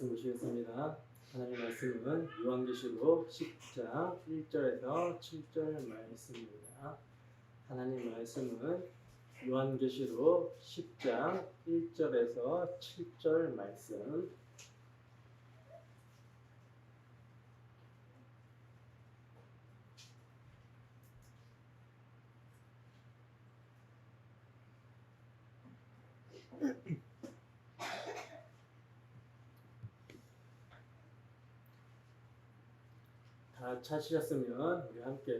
말씀 보시겠습니다. 하나님 말씀은 요한계시록 10장 1절에서 7절 말씀입니다. 하나님 말씀은 요한계시록 10장 1절에서 7절 말씀. 다 찾으셨으면 우리 함께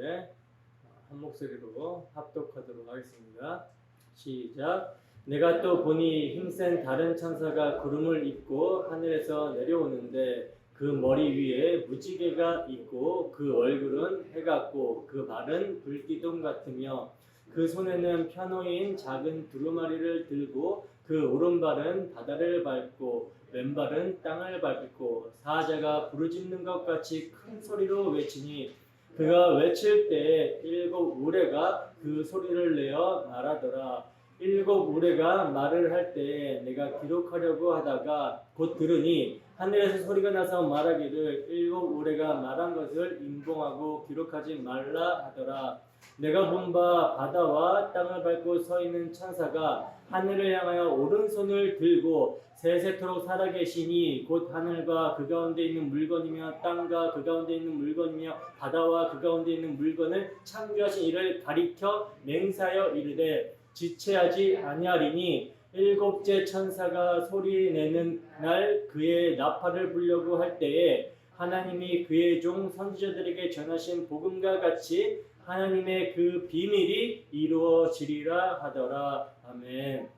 한 목소리로 합독하도록 하겠습니다. 시작. 내가 또 보니 힘센 다른 천사가 구름을 입고 하늘에서 내려오는데 그 머리 위에 무지개가 있고 그 얼굴은 해 같고 그 발은 불기둥 같으며 그 손에는 편호인 작은 두루마리를 들고 그 오른발은 바다를 밟고 왼발은 땅을 밟고 사자가 부르짖는 것 같이 큰 소리로 외치니 그가 외칠 때 일곱 우레가 그 소리를 내어 말하더라. 일곱 우레가 말을 할 때 내가 기록하려고 하다가 곧 들으니 하늘에서 소리가 나서 말하기를 일곱 우레가 말한 것을 인봉하고 기록하지 말라 하더라. 내가 본 바 바다와 땅을 밟고 서 있는 천사가 하늘을 향하여 오른손을 들고 세세토록 살아계시니 곧 하늘과 그 가운데 있는 물건이며 땅과 그 가운데 있는 물건이며 바다와 그 가운데 있는 물건을 창조하신 이를 가리켜 맹세하여 이르되 지체하지 아니하리니 일곱째 천사가 소리내는 날 그의 나팔을 불려고 할 때에 하나님이 그의 종 선지자들에게 전하신 복음과 같이 하나님의 그 비밀이 이루어지리라 하더라. 아멘.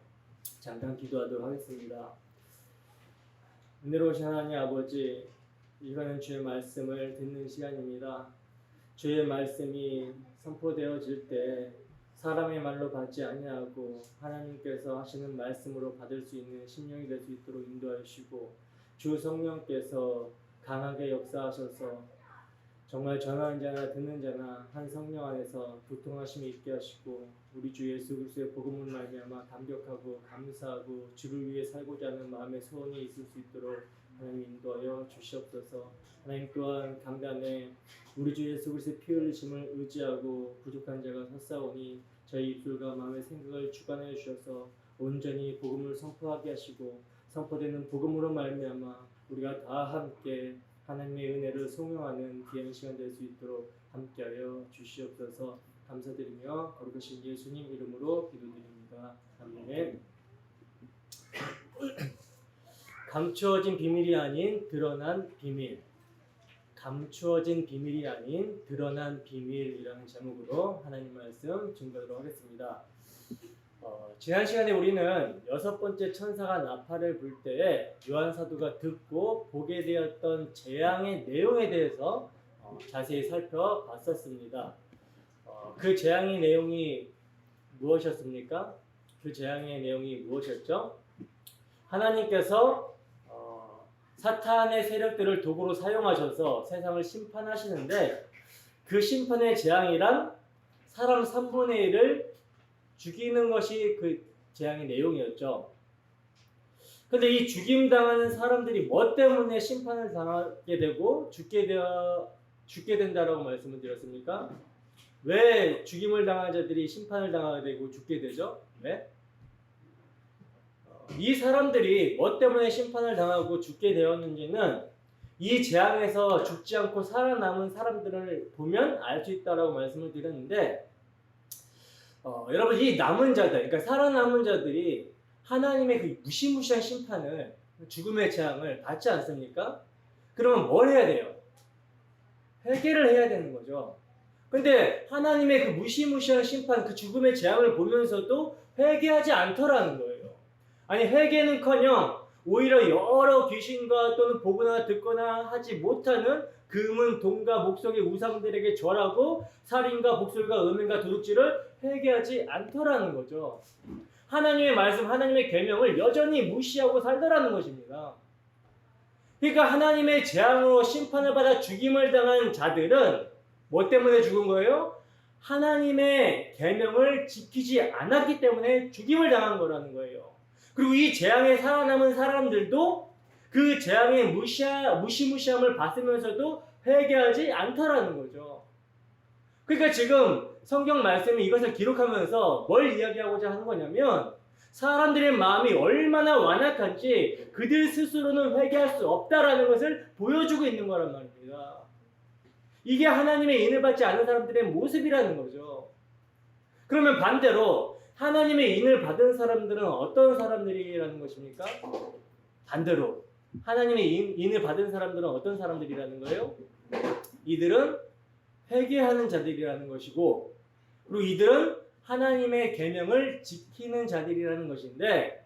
잠깐 기도하도록 하겠습니다. 은혜로우신 하나님 아버지, 이번엔 주의 말씀을 듣는 시간입니다. 주의 말씀이 선포되어질 때 사람의 말로 받지 아니하고 하나님께서 하시는 말씀으로 받을 수 있는 심령이 될 수 있도록 인도하여 주시고 주 성령께서 강하게 역사하셔서 정말 전하는 자나 듣는 자나 한 성령 안에서 교통하심이 있게 하시고 우리 주 예수 그리스도의 복음을 말미암아 감격하고 감사하고 주를 위해 살고자 하는 마음의 소원이 있을 수 있도록 하나님 인도하여 주시옵소서. 하나님 또한 강단에 우리 주 예수 그리스도의 피 흘리심을 의지하고 부족한 자가 섰사오니 저희 입술과 마음의 생각을 주관하여 주셔서 온전히 복음을 선포하게 하시고 선포되는 복음으로 말미암아 우리가 다 함께 하나님의 은혜를 송영하는 귀한 시간 될 수 있도록 함께하여 주시옵소서. 감사드리며 거룩하신 예수님 이름으로 기도드립니다. 아멘. 감추어진 비밀이 아닌 드러난 비밀. 감추어진 비밀이 아닌 드러난 비밀이라는 제목으로 하나님 말씀 증거하도록 하겠습니다. 지난 시간에 우리는 여섯 번째 천사가 나팔을 불 때에 요한 사도가 듣고 보게 되었던 재앙의 내용에 대해서 자세히 살펴봤었습니다. 그 재앙의 내용이 무엇이었습니까? 그 재앙의 내용이 무엇이었죠? 하나님께서 사탄의 세력들을 도구로 사용하셔서 세상을 심판하시는데 그 심판의 재앙이란 사람 3분의 1을 죽이는 것이 그 재앙의 내용이었죠. 근데 이 죽임당하는 사람들이 뭐 때문에 심판을 당하게 되고 죽게 된다라고 말씀을 드렸습니까? 왜 죽임을 당한 자들이 심판을 당하게 되고 죽게 되죠? 왜? 이 사람들이 뭐 때문에 심판을 당하고 죽게 되었는지는 이 재앙에서 죽지 않고 살아남은 사람들을 보면 알 수 있다라고 말씀을 드렸는데 여러분 이 남은 자들, 그러니까 살아남은 자들이 하나님의 그 무시무시한 심판을, 죽음의 재앙을 받지 않습니까? 그러면 뭘 해야 돼요? 회개를 해야 되는 거죠. 근데 하나님의 그 무시무시한 심판, 그 죽음의 재앙을 보면서도 회개하지 않더라는 거예요. 아니 회개는커녕 오히려 여러 귀신과 또는 보거나 듣거나 하지 못하는 금은 돈과 목석의 우상들에게 절하고 살인과 복술과 음행과 도둑질을 회개하지 않더라는 거죠. 하나님의 말씀, 하나님의 계명을 여전히 무시하고 살더라는 것입니다. 그러니까 하나님의 재앙으로 심판을 받아 죽임을 당한 자들은 뭐 때문에 죽은 거예요? 하나님의 계명을 지키지 않았기 때문에 죽임을 당한 거라는 거예요. 그리고 이 재앙에 살아남은 사람들도 그 재앙의 무시무시함을 봤으면서도 회개하지 않더라는 거죠. 그러니까 지금 성경 말씀이 이것을 기록하면서 뭘 이야기하고자 하는 거냐면 사람들의 마음이 얼마나 완악한지 그들 스스로는 회개할 수 없다라는 것을 보여주고 있는 거란 말입니다. 이게 하나님의 인을 받지 않은 사람들의 모습이라는 거죠. 그러면 반대로 하나님의 인을 받은 사람들은 어떤 사람들이라는 것입니까? 반대로 하나님의 인을 받은 사람들은 어떤 사람들이라는 거예요? 이들은 회개하는 자들이라는 것이고, 그리고 이들은 하나님의 계명을 지키는 자들이라는 것인데,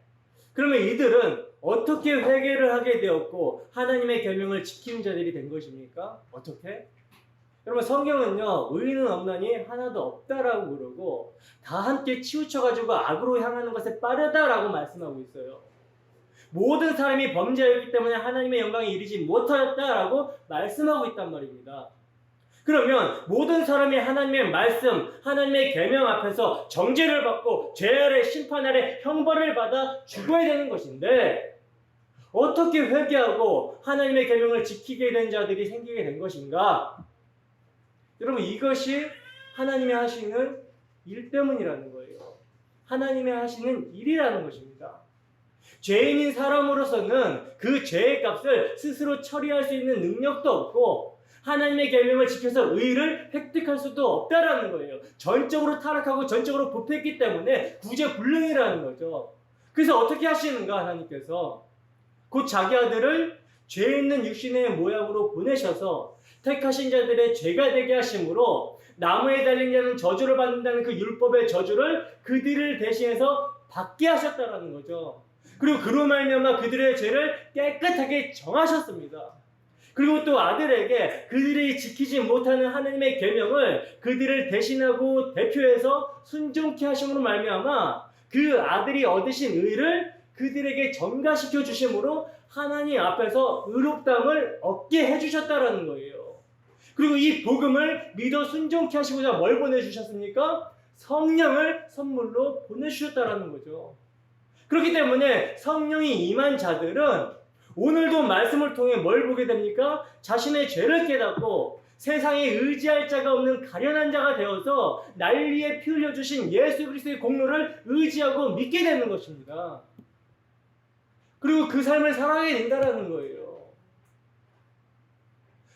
그러면 이들은 어떻게 회개를 하게 되었고 하나님의 계명을 지키는 자들이 된 것입니까? 어떻게? 여러분, 성경은요, 의인은 없나니 하나도 없다라고 그러고 다 함께 치우쳐가지고 악으로 향하는 것에 빠르다라고 말씀하고 있어요. 모든 사람이 범죄하였기 때문에 하나님의 영광에 이르지 못하였다라고 말씀하고 있단 말입니다. 그러면 모든 사람이 하나님의 말씀, 하나님의 계명 앞에서 정죄를 받고 죄 아래 심판 아래 형벌을 받아 죽어야 되는 것인데, 어떻게 회개하고 하나님의 계명을 지키게 된 자들이 생기게 된 것인가? 여러분, 이것이 하나님이 하시는 일 때문이라는 거예요. 하나님이 하시는 일이라는 것입니다. 죄인인 사람으로서는 그 죄의 값을 스스로 처리할 수 있는 능력도 없고 하나님의 계명을 지켜서 의를 획득할 수도 없다라는 거예요. 전적으로 타락하고 전적으로 부패했기 때문에 구제불능이라는 거죠. 그래서 어떻게 하시는가? 하나님께서 곧 자기 아들을 죄 있는 육신의 모양으로 보내셔서 택하신 자들의 죄가 되게 하심으로 나무에 달린 자는 저주를 받는다는 그 율법의 저주를 그들을 대신해서 받게 하셨다라는 거죠. 그리고 그로 말미암아 그들의 죄를 깨끗하게 정하셨습니다. 그리고 또 아들에게 그들이 지키지 못하는 하나님의 계명을 그들을 대신하고 대표해서 순종케 하심으로 말미암아 그 아들이 얻으신 의를 그들에게 전가시켜 주심으로 하나님 앞에서 의롭다함을 얻게 해주셨다라는 거예요. 그리고 이 복음을 믿어 순종케 하시고자 뭘 보내주셨습니까? 성령을 선물로 보내주셨다라는 거죠. 그렇기 때문에 성령이 임한 자들은 오늘도 말씀을 통해 뭘 보게 됩니까? 자신의 죄를 깨닫고 세상에 의지할 자가 없는 가련한 자가 되어서 난리에 피 흘려주신 예수 그리스도의 공로를 의지하고 믿게 되는 것입니다. 그리고 그 삶을 살아가게 된다는 거예요.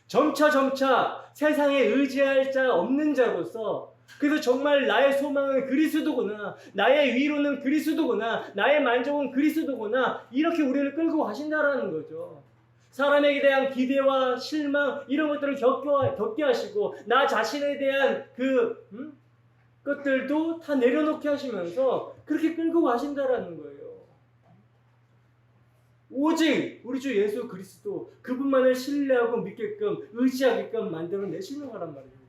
점차 세상에 의지할 자 없는 자로서, 그래서 정말 나의 소망은 그리스도구나, 나의 위로는 그리스도구나, 나의 만족은 그리스도구나, 이렇게 우리를 끌고 가신다라는 거죠. 사람에게 대한 기대와 실망 이런 것들을 겪게 하시고 나 자신에 대한 것들도 다 내려놓게 하시면서 그렇게 끌고 가신다라는 거예요. 오직 우리 주 예수 그리스도 그분만을 신뢰하고 믿게끔 의지하게끔 만들어내시는 거란 말입니다.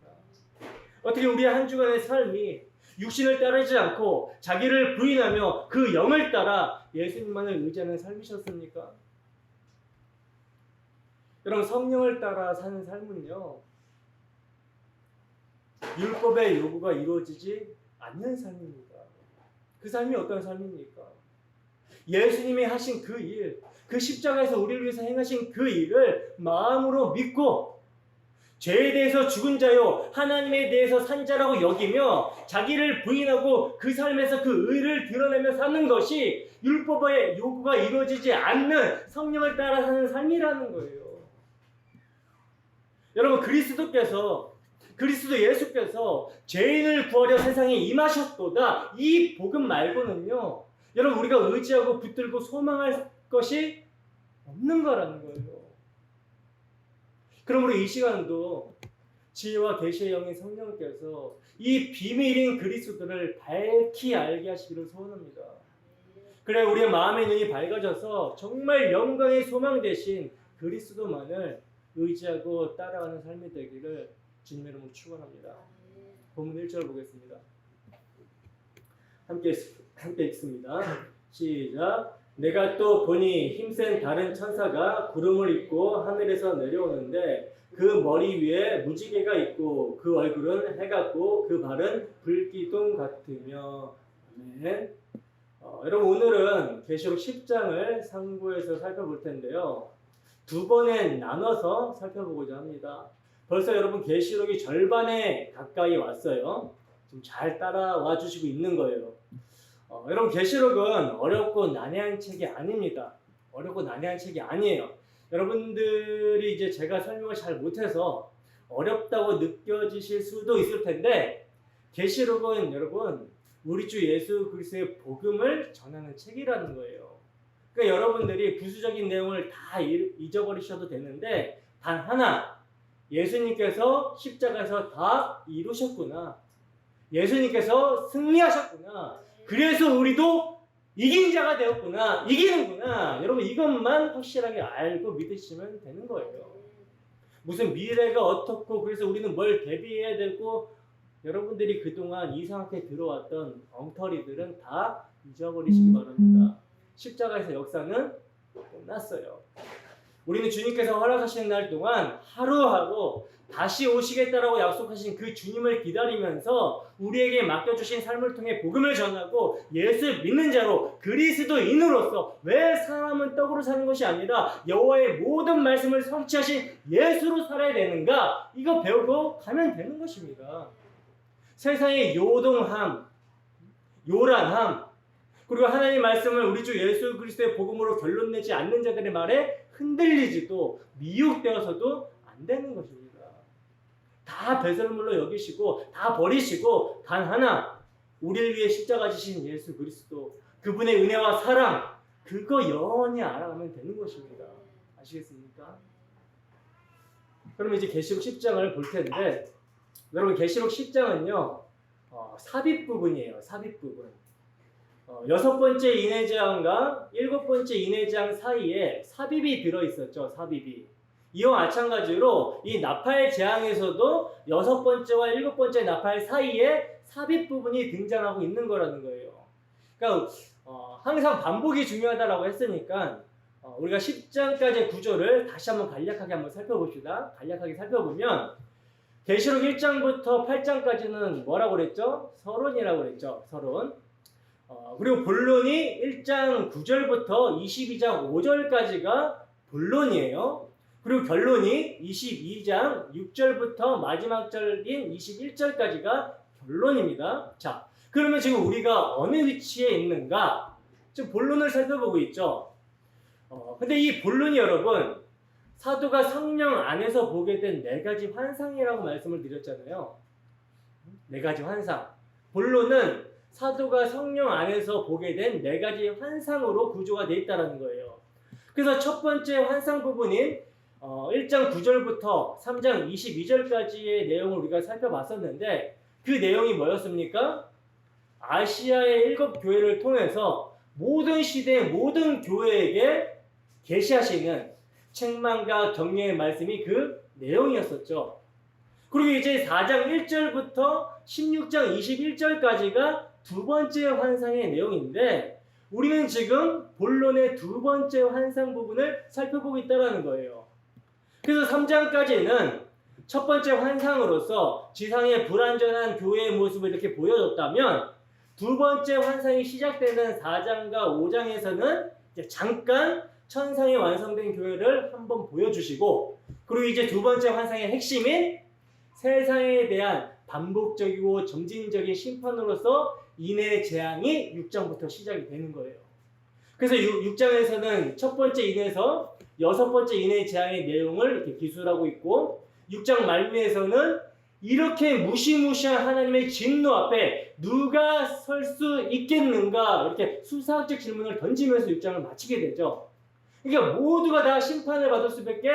어떻게 우리의 한 주간의 삶이 육신을 따르지 않고 자기를 부인하며 그 영을 따라 예수님만을 의지하는 삶이셨습니까? 여러분, 성령을 따라 사는 삶은요, 율법의 요구가 이루어지지 않는 삶입니다. 그 삶이 어떤 삶입니까? 예수님이 하신 그 일, 그 십자가에서 우리를 위해서 행하신 그 일을 마음으로 믿고 죄에 대해서 죽은 자요 하나님에 대해서 산 자라고 여기며 자기를 부인하고 그 삶에서 그 의를 드러내며 사는 것이 율법의 요구가 이루어지지 않는 성령을 따라 사는 삶이라는 거예요. 여러분, 그리스도 예수께서 죄인을 구하려 세상에 임하셨도다, 이 복음 말고는요, 여러분, 우리가 의지하고 붙들고 소망할 것이 없는 거라는 거예요. 그러므로 이 시간도 지혜와 계시의 영인 성령께서 이 비밀인 그리스도를 밝히 알게 하시기를 소원합니다. 그래 우리의 마음의 눈이 밝아져서 정말 영광의 소망 대신 그리스도만을 의지하고 따라가는 삶이 되기를 주님의 이름으로 축원합니다. 본문 1절 보겠습니다. 함께 읽습니다. 시작. 내가 또 보니 힘센 다른 천사가 구름을 입고 하늘에서 내려오는데 그 머리 위에 무지개가 있고 그 얼굴은 해 같고 그 발은 불기둥 같으며. 아멘. 여러분 오늘은 계시록 10장을 상고해서 살펴볼 텐데요. 두 번에 나눠서 살펴보고자 합니다. 벌써 여러분 계시록이 절반에 가까이 왔어요. 좀 잘 따라와 주시고 있는 거예요. 여러분 계시록은 어렵고 난해한 책이 아닙니다. 어렵고 난해한 책이 아니에요. 여러분들이 이제 제가 설명을 잘 못해서 어렵다고 느껴지실 수도 있을 텐데 계시록은 여러분 우리 주 예수 그리스도의 복음을 전하는 책이라는 거예요. 그러니까 여러분들이 부수적인 내용을 다 잊어버리셔도 되는데 단 하나, 예수님께서 십자가에서 다 이루셨구나. 예수님께서 승리하셨구나. 그래서 우리도 이긴 자가 되었구나. 이기는구나. 여러분 이것만 확실하게 알고 믿으시면 되는 거예요. 무슨 미래가 어떻고 그래서 우리는 뭘 대비해야 되고 여러분들이 그동안 이상하게 들어왔던 엉터리들은 다 잊어버리시기 바랍니다. 십자가에서 역사는 끝났어요. 우리는 주님께서 허락하시는 날 동안 하루하루 다시 오시겠다라고 약속하신 그 주님을 기다리면서 우리에게 맡겨주신 삶을 통해 복음을 전하고 예수 믿는 자로 그리스도인으로서 왜 사람은 떡으로 사는 것이 아니라 여호와의 모든 말씀을 성취하신 예수로 살아야 되는가? 이거 배우고 가면 되는 것입니다. 세상의 요동함, 요란함, 그리고 하나님의 말씀을 우리 주 예수 그리스도의 복음으로 결론 내지 않는 자들의 말에 흔들리지도 미혹되어서도 안 되는 것입니다. 다 배설물로 여기시고 다 버리시고 단 하나 우리를 위해 십자가 지신 예수 그리스도 그분의 은혜와 사랑 그거 영원히 알아가면 되는 것입니다. 아시겠습니까? 그럼 이제 계시록 10장을 볼 텐데 여러분 계시록 10장은요 삽입 부분이에요. 삽입 부분. 6번째 인회장과 7번째 인회장 사이에 삽입이 들어있었죠. 삽입이. 이와 마찬가지로 이 나팔 재앙에서도 6번째와 7번째 나팔 사이에 삽입 부분이 등장하고 있는 거라는 거예요. 그러니까 항상 반복이 중요하다라고 했으니까 우리가 10장까지의 구조를 다시 한번 간략하게 한번 살펴봅시다. 간략하게 살펴보면 계시록 1장부터 8장까지는 뭐라고 그랬죠? 서론이라고 그랬죠. 서론. 그리고 본론이 1장 9절부터 22장 5절까지가 본론이에요. 그리고 결론이 22장 6절부터 마지막 절인 21절까지가 결론입니다. 자, 그러면 지금 우리가 어느 위치에 있는가? 지금 본론을 살펴보고 있죠. 근데 이 본론이 여러분 사도가 성령 안에서 보게 된 4가지 환상이라고 말씀을 드렸잖아요. 4가지 환상. 본론은 사도가 성령 안에서 보게 된 4가지 환상으로 구조가 되어 있다는 거예요. 그래서 첫 번째 환상 부분인 1장 9절부터 3장 22절까지의 내용을 우리가 살펴봤었는데 그 내용이 뭐였습니까? 아시아의 7교회를 통해서 모든 시대의 모든 교회에게 계시하시는 책망과 격려의 말씀이 그 내용이었었죠. 그리고 이제 4장 1절부터 16장 21절까지가 두 번째 환상의 내용인데 우리는 지금 본론의 두 번째 환상 부분을 살펴보고 있다는 거예요. 그래서 3장까지는 첫 번째 환상으로서 지상의 불완전한 교회의 모습을 이렇게 보여줬다면 두 번째 환상이 시작되는 4장과 5장에서는 이제 잠깐 천상에 완성된 교회를 한번 보여주시고 그리고 이제 두 번째 환상의 핵심인 세상에 대한 반복적이고 점진적인 심판으로서 인해 재앙이 6장부터 시작이 되는 거예요. 그래서 6장에서는 첫 번째 인해에서 6번째 인해 재앙의 내용을 이렇게 기술하고 있고 6장 말미에서는 이렇게 무시무시한 하나님의 진노 앞에 누가 설 수 있겠는가 이렇게 수사학적 질문을 던지면서 6장을 마치게 되죠. 그러니까 모두가 다 심판을 받을 수밖에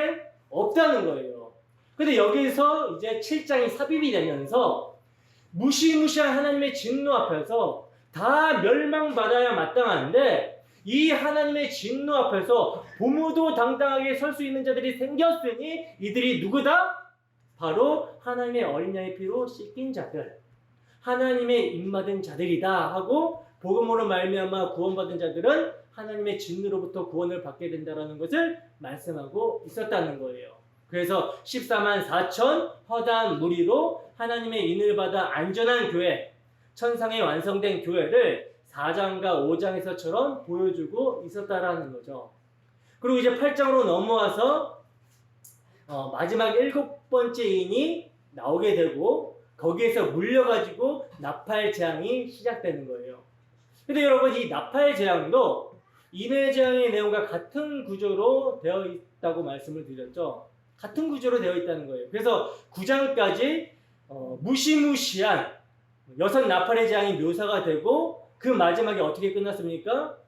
없다는 거예요. 근데 여기서 이제 7장이 삽입이 되면서 무시무시한 하나님의 진노 앞에서 다 멸망받아야 마땅한데 이 하나님의 진노 앞에서 고무도 당당하게 설 수 있는 자들이 생겼으니 이들이 누구다? 바로 하나님의 어린 양의 피로 씻긴 자들, 하나님의 입맞은 자들이다 하고 복음으로 말미암아 구원받은 자들은 하나님의 진노로부터 구원을 받게 된다는 것을 말씀하고 있었다는 거예요. 그래서 14만 4천 허다한 무리로 하나님의 인을 받아 안전한 교회, 천상에 완성된 교회를 4장과 5장에서처럼 보여주고 있었다라는 거죠. 그리고 이제 8장으로 넘어와서 마지막 7번째 인이 나오게 되고 거기에서 물려가지고 나팔 재앙이 시작되는 거예요. 근데 여러분, 이 나팔 재앙도 인의 재앙의 내용과 같은 구조로 되어 있다고 말씀을 드렸죠. 같은 구조로 되어 있다는 거예요. 그래서 9장까지 무시무시한 6 나팔의 재앙이 묘사가 되고 그 마지막에 어떻게 끝났습니까?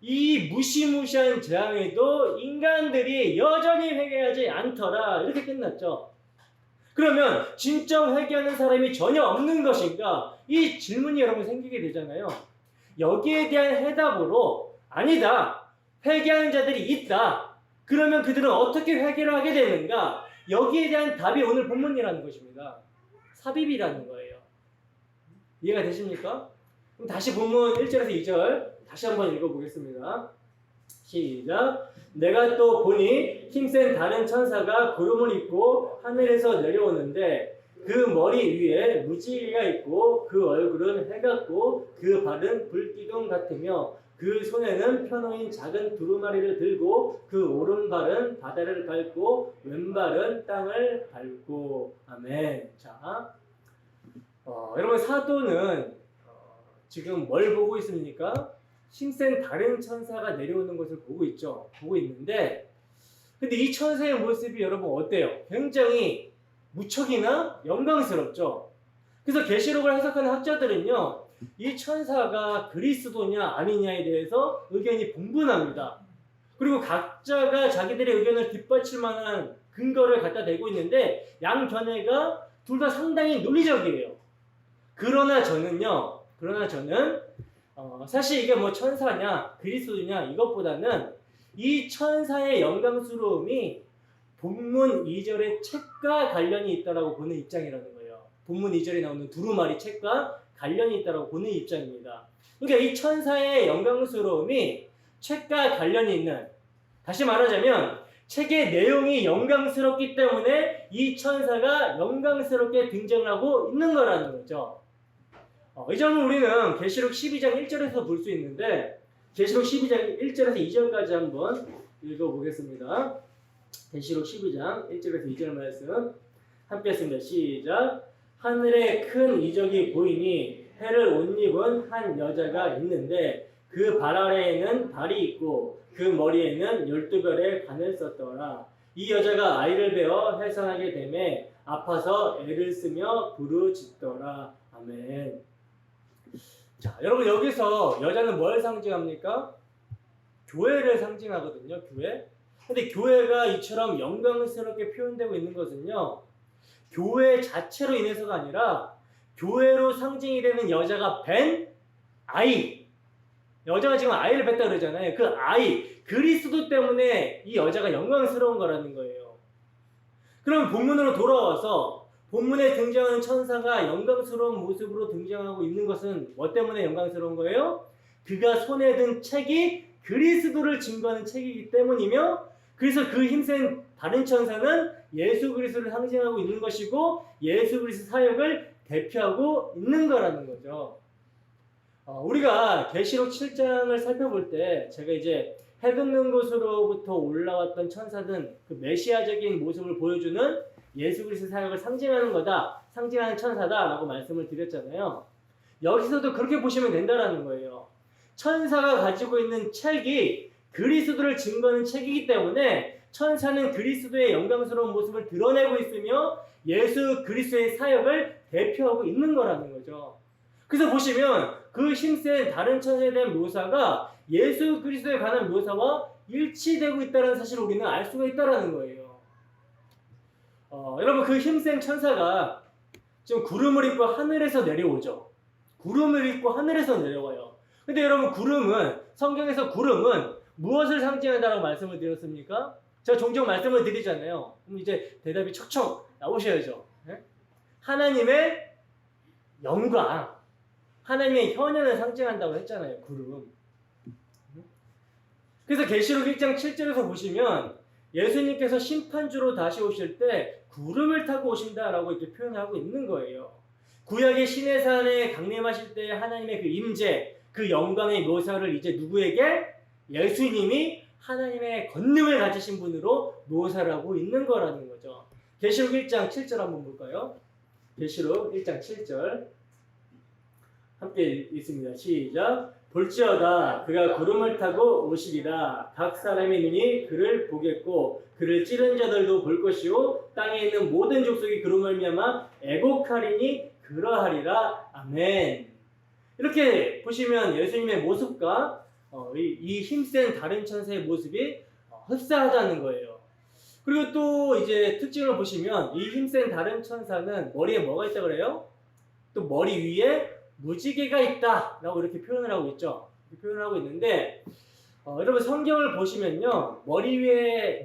이 무시무시한 재앙에도 인간들이 여전히 회개하지 않더라, 이렇게 끝났죠. 그러면 진짜 회개하는 사람이 전혀 없는 것인가? 이 질문이 여러분 생기게 되잖아요. 여기에 대한 해답으로 아니다, 회개하는 자들이 있다. 그러면 그들은 어떻게 회개를 하게 되는가? 여기에 대한 답이 오늘 본문이라는 것입니다. 삽입이라는 거예요. 이해가 되십니까? 그럼 다시 본문 1절에서 2절 다시 한번 읽어보겠습니다. 시작. 내가 또 보니 힘센 다른 천사가 구름을 입고 하늘에서 내려오는데 그 머리 위에 무지개가 있고 그 얼굴은 해 같고 그 발은 불기둥 같으며 그 손에는 펴놓인 작은 두루마리를 들고 그 오른발은 바다를 밟고 왼발은 땅을 밟고. 아멘. 자, 여러분, 사도는 지금 뭘 보고 있습니까? 힘센 다른 천사가 내려오는 것을 보고 있죠. 보고 있는데, 근데 이 천사의 모습이 여러분 어때요? 굉장히 무척이나 영광스럽죠. 그래서 계시록을 해석하는 학자들은요, 이 천사가 그리스도냐 아니냐에 대해서 의견이 분분합니다. 그리고 각자가 자기들의 의견을 뒷받칠 만한 근거를 갖다 대고 있는데 양 견해가 둘 다 상당히 논리적이에요. 그러나 저는 사실 이게 뭐 천사냐 그리스도냐 이것보다는 이 천사의 영광스러움이 본문 2절의 책과 관련이 있다라고 보는 입장이라는 거예요. 본문 2절에 나오는 두루마리 책과 관련이 있다라고 보는 입장입니다. 그러니까 이 천사의 영광스러움이 책과 관련이 있는, 다시 말하자면 책의 내용이 영광스럽기 때문에 이 천사가 영광스럽게 등장을 하고 있는 거라는 거죠. 이 점을 우리는 계시록 12장 1절에서 볼 수 있는데, 계시록 12장 1절에서 2절까지 한번 읽어보겠습니다. 계시록 12장 1절에서 2절 말씀 함께 했습니다. 시작. 하늘에 큰 이적이 보이니 해를 옷 입은 한 여자가 있는데 그 발 아래에는 발이 있고 그 머리에는 12별의 관을 썼더라. 이 여자가 아이를 베어 해산하게 되매 아파서 애를 쓰며 부르짖더라. 아멘. 자, 여러분, 여기서 여자는 뭘 상징합니까? 교회를 상징하거든요. 교회. 근데 교회가 이처럼 영광스럽게 표현되고 있는 것은요, 교회 자체로 인해서가 아니라 교회로 상징이 되는 여자가 뵌 아이, 여자가 지금 아이를 뵀다 그러잖아요. 그 아이, 그리스도 때문에 이 여자가 영광스러운 거라는 거예요. 그럼 본문으로 돌아와서 본문에 등장하는 천사가 영광스러운 모습으로 등장하고 있는 것은 뭐 때문에 영광스러운 거예요? 그가 손에 든 책이 그리스도를 증거하는 책이기 때문이며, 그래서 그 힘센 다른 천사는 예수 그리스도를 상징하고 있는 것이고 예수 그리스도 사역을 대표하고 있는 거라는 거죠. 우리가 계시록 7장을 살펴볼 때 제가 이제 해돋는 곳으로부터 올라왔던 천사는 그 메시아적인 모습을 보여주는 예수 그리스도 사역을 상징하는 거다, 상징하는 천사다라고 말씀을 드렸잖아요. 여기서도 그렇게 보시면 된다라는 거예요. 천사가 가지고 있는 책이 그리스도를 증거하는 책이기 때문에 천사는 그리스도의 영광스러운 모습을 드러내고 있으며 예수 그리스도의 사역을 대표하고 있는 거라는 거죠. 그래서 보시면 그 힘센 다른 천사에 대한 묘사가 예수 그리스도에 관한 묘사와 일치되고 있다는 사실을 우리는 알 수가 있다는 거예요. 여러분, 그 힘센 천사가 지금 구름을 입고 하늘에서 내려오죠. 구름을 입고 하늘에서 내려와요. 근데 여러분, 성경에서 구름은 무엇을 상징한다라고 말씀을 드렸습니까? 제가 종종 말씀을 드리잖아요. 그럼 이제 대답이 척척 나오셔야죠. 네? 하나님의 영광, 하나님의 현현을 상징한다고 했잖아요. 구름. 그래서 계시록 1장 7절에서 보시면 예수님께서 심판주로 다시 오실 때 구름을 타고 오신다라고 이렇게 표현하고 있는 거예요. 구약의 시내산에 강림하실 때 하나님의 그 임재, 그 영광의 묘사를 이제 누구에게? 예수님이 하나님의 권능을 가지신 분으로 묘사를 하고 있는 거라는 거죠. 계시록 1장 7절 한번 볼까요? 계시록 1장 7절 함께 읽습니다. 시작. 볼지어다 그가 구름을 타고 오시리라. 각 사람의 눈이 그를 보겠고 그를 찌른 자들도 볼 것이요 땅에 있는 모든 족속이 그로 말미암아 애곡하리니 그러하리라. 아멘. 이렇게 보시면 예수님의 모습과 이 힘센 다른 천사의 모습이 흡사하다는 거예요. 그리고 또 이제 특징을 보시면 이 힘센 다른 천사는 머리에 뭐가 있다 그래요? 또 머리 위에 무지개가 있다 라고 이렇게 표현을 하고 있죠. 표현을 하고 있는데 여러분 성경을 보시면요 머리 위에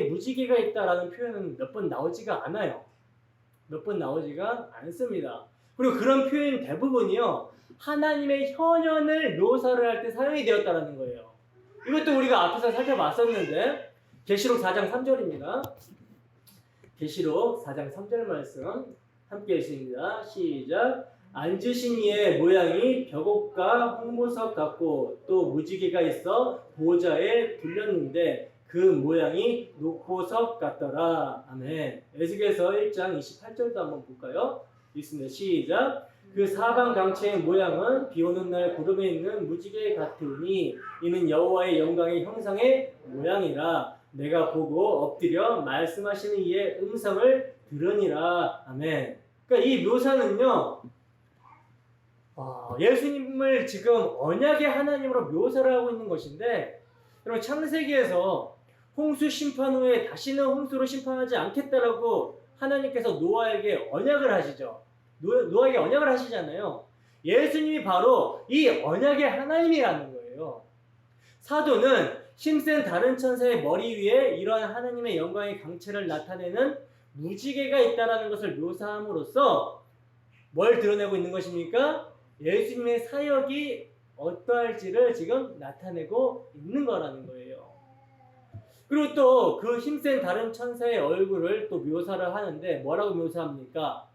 무지개가 있다라는 표현은 몇 번 나오지가 않아요. 몇 번 나오지가 않습니다. 그리고 그런 표현 대부분이요 하나님의 현현을 묘사를 할 때 사용이 되었다라는 거예요. 이것도 우리가 앞에서 살펴봤었는데 계시록 4장 3절입니다. 계시록 4장 3절 말씀 함께 읽습니다. 시작. 앉으신 이의 모양이 벽옥과 홍보석 같고 또 무지개가 있어 보좌에 둘렸는데 그 모양이 녹보석 같더라. 아멘. 에스겔서 1장 28절도 한번 볼까요? 읽습니다. 시작. 그 사방 강체의 모양은 비오는 날 구름에 있는 무지개 같으니 이는 여호와의 영광의 형상의 모양이라. 내가 보고 엎드려 말씀하시는 이의 음성을 들으니라. 아멘. 그러니까 이 묘사는요 예수님을 지금 언약의 하나님으로 묘사를 하고 있는 것인데 여러분 창세기에서 홍수 심판 후에 다시는 홍수로 심판하지 않겠다라고 하나님께서 노아에게 언약을 하시죠. 노아에게 언약을 하시잖아요. 예수님이 바로 이 언약의 하나님이라는 거예요. 사도는 힘센 다른 천사의 머리 위에 이러한 하나님의 영광의 강체를 나타내는 무지개가 있다는 것을 묘사함으로써 뭘 드러내고 있는 것입니까? 예수님의 사역이 어떠할지를 지금 나타내고 있는 거라는 거예요. 그리고 또 그 힘센 다른 천사의 얼굴을 또 묘사를 하는데 뭐라고 묘사합니까?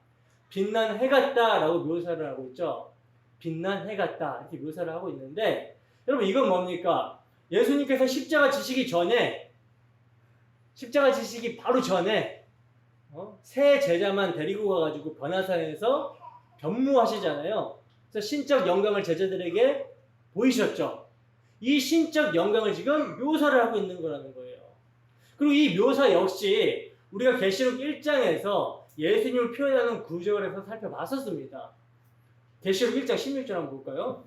빛난 해 같다라고 묘사를 하고 있죠. 빛난 해 같다 이렇게 묘사를 하고 있는데 여러분 이건 뭡니까? 예수님께서 십자가 지시기 바로 전에 새 제자만 데리고 가가지고 변화산에서 변무하시잖아요. 그래서 신적 영광을 제자들에게 보이셨죠. 이 신적 영광을 지금 묘사를 하고 있는 거라는 거예요. 그리고 이 묘사 역시 우리가 계시록 1장에서 예수님을 표현하는 구절에서 살펴봤었습니다. 계시록 1장 16절 한번 볼까요?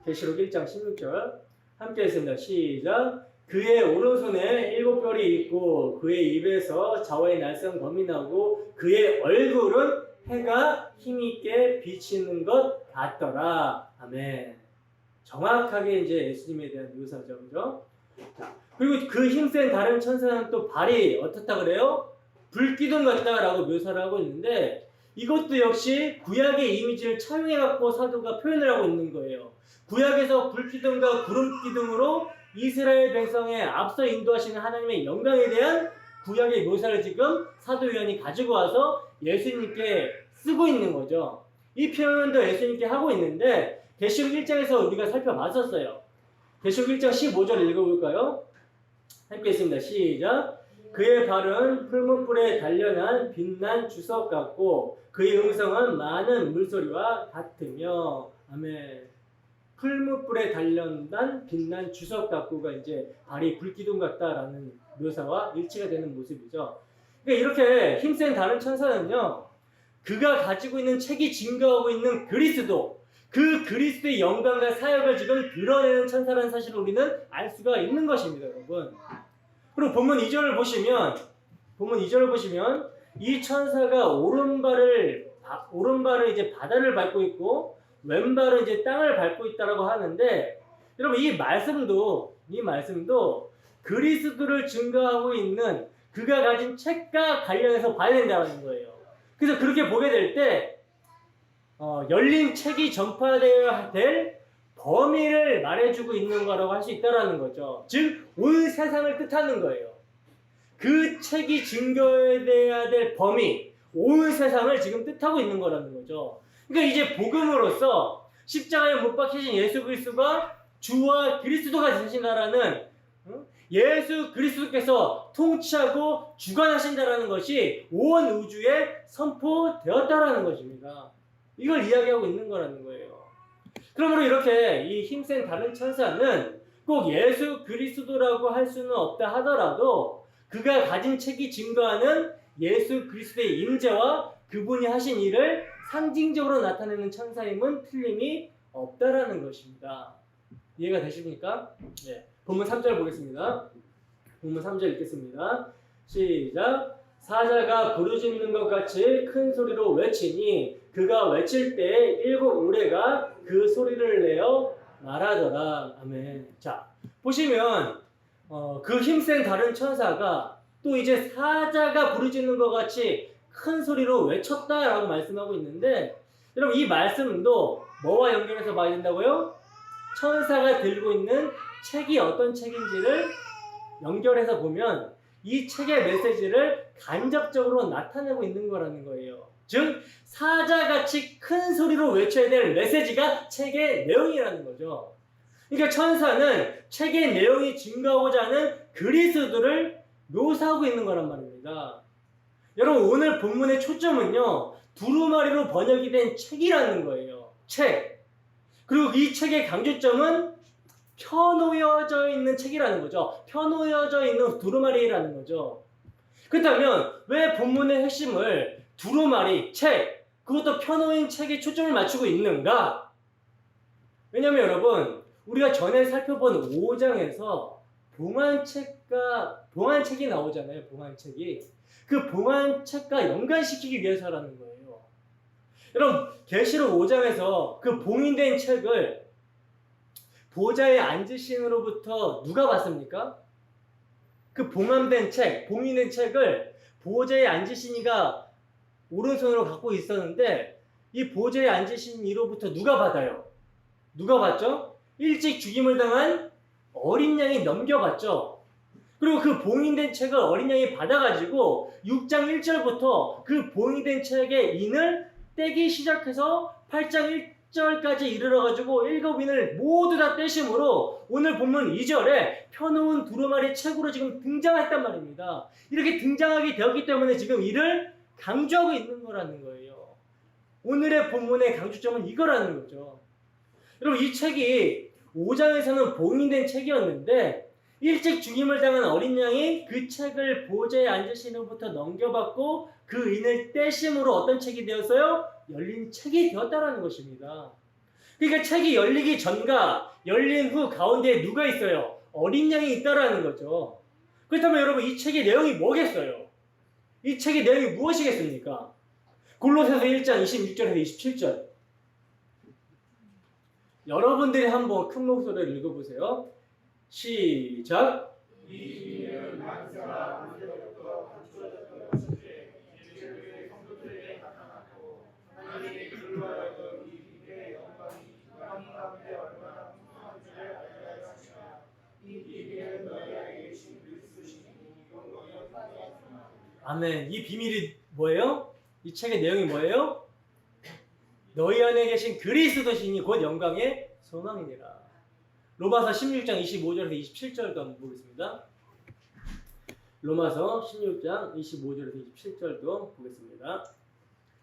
계시록 1장 16절 함께 했습니다. 시작. 그의 오른손에 7별이 있고 그의 입에서 자와의 날선 검이 나고 그의 얼굴은 해가 힘있게 비치는 것 같더라. 아멘. 정확하게 이제 예수님에 대한 묘사죠. 그죠? 자, 그리고 그 힘센 다른 천사는 또 발이 어떻다 그래요? 불기둥 같다라고 묘사를 하고 있는데 이것도 역시 구약의 이미지를 차용해갖고 사도가 표현을 하고 있는 거예요. 구약에서 불기둥과 구름기둥으로 이스라엘 백성에 앞서 인도하시는 하나님의 영광에 대한 구약의 묘사를 지금 사도 요한이 가지고 와서 예수님께 쓰고 있는 거죠. 이 표현도 예수님께 하고 있는데 계시록 1장에서 우리가 살펴봤었어요. 계시록 1장 15절 읽어볼까요? 함께 있습니다. 시작. 그의 발은 풀무불에 단련한 빛난 주석 같고 그의 음성은 많은 물소리와 같으며 아멘. 풀무불에 단련한 빛난 주석 같고가 이제 발이 불기둥 같다라는 묘사와 일치가 되는 모습이죠. 그러니까 이렇게 힘센 다른 천사는요, 그가 가지고 있는 책이 증거하고 있는 그리스도, 그 그리스도의 영광과 사역을 지금 드러내는 천사라는 사실을 우리는 알 수가 있는 것입니다, 여러분. 그리고 본문 2절을 보시면 이 천사가 오른발을 이제 바다를 밟고 있고 왼발은 이제 땅을 밟고 있다라고 하는데 여러분 이 말씀도 그리스도를 증거하고 있는 그가 가진 책과 관련해서 봐야 된다는 거예요. 그래서 그렇게 보게 될 때 열린 책이 전파되어야 될 범위를 말해주고 있는 거라고 할 수 있다는 거죠. 즉 온 세상을 뜻하는 거예요. 그 책이 증거해야 될 범위, 온 세상을 지금 뜻하고 있는 거라는 거죠. 그러니까 이제 복음으로서 십자가에 못 박히신 예수 그리스도가 주와 그리스도가 되신다라는, 예수 그리스도께서 통치하고 주관하신다라는 것이 온 우주에 선포되었다라는 것입니다. 이걸 이야기하고 있는 거라는 거예요. 그러므로 이렇게 이 힘센 다른 천사는 꼭 예수 그리스도라고 할 수는 없다 하더라도 그가 가진 책이 증거하는 예수 그리스도의 임재와 그분이 하신 일을 상징적으로 나타내는 천사임은 틀림이 없다라는 것입니다. 이해가 되십니까? 네. 본문 3절 보겠습니다. 본문 3절 읽겠습니다. 시작. 사자가 부르짖는 것 같이 큰 소리로 외치니 그가 외칠 때 일곱 우레가 그 소리를 내어 말하더라. 아멘. 자, 보시면 그 힘센 다른 천사가 또 이제 사자가 부르짖는 것 같이 큰 소리로 외쳤다라고 말씀하고 있는데, 여러분 이 말씀도 뭐와 연결해서 봐야 된다고요? 천사가 들고 있는 책이 어떤 책인지를 연결해서 보면 이 책의 메시지를 간접적으로 나타내고 있는 거라는 거예요. 즉 사자같이 큰 소리로 외쳐야 될 메시지가 책의 내용이라는 거죠. 그러니까 천사는 책의 내용이 증거하고자 하는 그리스도를 묘사하고 있는 거란 말입니다. 여러분 오늘 본문의 초점은요, 두루마리로 번역이 된 책이라는 거예요. 책. 그리고 이 책의 강조점은 펴놓여져 있는 책이라는 거죠. 펴놓여져 있는 두루마리라는 거죠. 그렇다면 왜 본문의 핵심을 두루마리, 책, 그것도 펴놓인 책에 초점을 맞추고 있는가? 왜냐하면 여러분 우리가 전에 살펴본 5장에서 봉안책이 나오잖아요. 봉안책이. 그 봉안책과 연관시키기 위해서라는 거예요. 여러분 계시록 5장에서 그 봉인된 책을 보좌에 앉으신으로부터 누가 봤습니까? 그 봉함된 책, 봉인된 책을 보좌에 앉으신 이가 오른손으로 갖고 있었는데 이 보좌에 앉으신 이로부터 누가 받아요? 누가 받죠? 일찍 죽임을 당한 어린 양이 넘겨받죠. 그리고 그 봉인된 책을 어린 양이 받아가지고 6장 1절부터 그 봉인된 책의 인을 떼기 시작해서 8장 1절까지 이르러가지고 7인을 모두 다 떼심으로 오늘 본문 2절에 펴놓은 두루마리 책으로 지금 등장했단 말입니다. 이렇게 등장하게 되었기 때문에 지금 이를 강조하고 있는 거라는 거예요. 오늘의 본문의 강조점은 이거라는 거죠. 여러분 이 책이 5장에서는 봉인된 책이었는데 일찍 죽임을 당한 어린 양이 그 책을 보좌에 앉으시는부터 넘겨받고 그 인을 떼심으로 어떤 책이 되었어요? 열린 책이 되었다라는 것입니다. 그러니까 책이 열리기 전과 열린 후 가운데에 누가 있어요? 어린 양이 있다라는 거죠. 그렇다면 여러분 이 책의 내용이 뭐겠어요? 이 책의 내용이 무엇이겠습니까? 골로새서 1장 26절에서 27절. 여러분들이 한번 큰 목소리로 읽어보세요. 시작. 아멘. 이 비밀이 뭐예요? 이 책의 내용이 뭐예요? 너희 안에 계신 그리스도시니 곧 영광의 소망이니라. 로마서 16장 25절에서 27절도 한번 보겠습니다. 로마서 16장 25절에서 27절도 보겠습니다.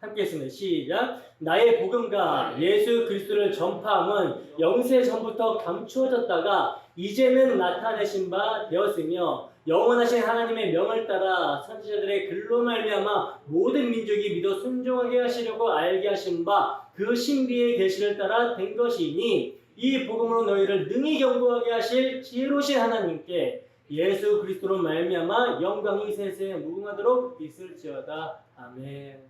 함께 했습니다. 시작. 나의 복음과 예수 그리스도를 전파함은 영세 전부터 감추어졌다가 이제는 나타내신 바 되었으며 영원하신 하나님의 명을 따라 선지자들의 글로 말미암아 모든 민족이 믿어 순종하게 하시려고 알게 하신 바 그 신비의 계시를 따라 된 것이니 이 복음으로 너희를 능히 경고하게 하실 지혜로우신 하나님께 예수 그리스도로 말미암아 영광이 세세에 무궁하도록 있을지어다. 아멘.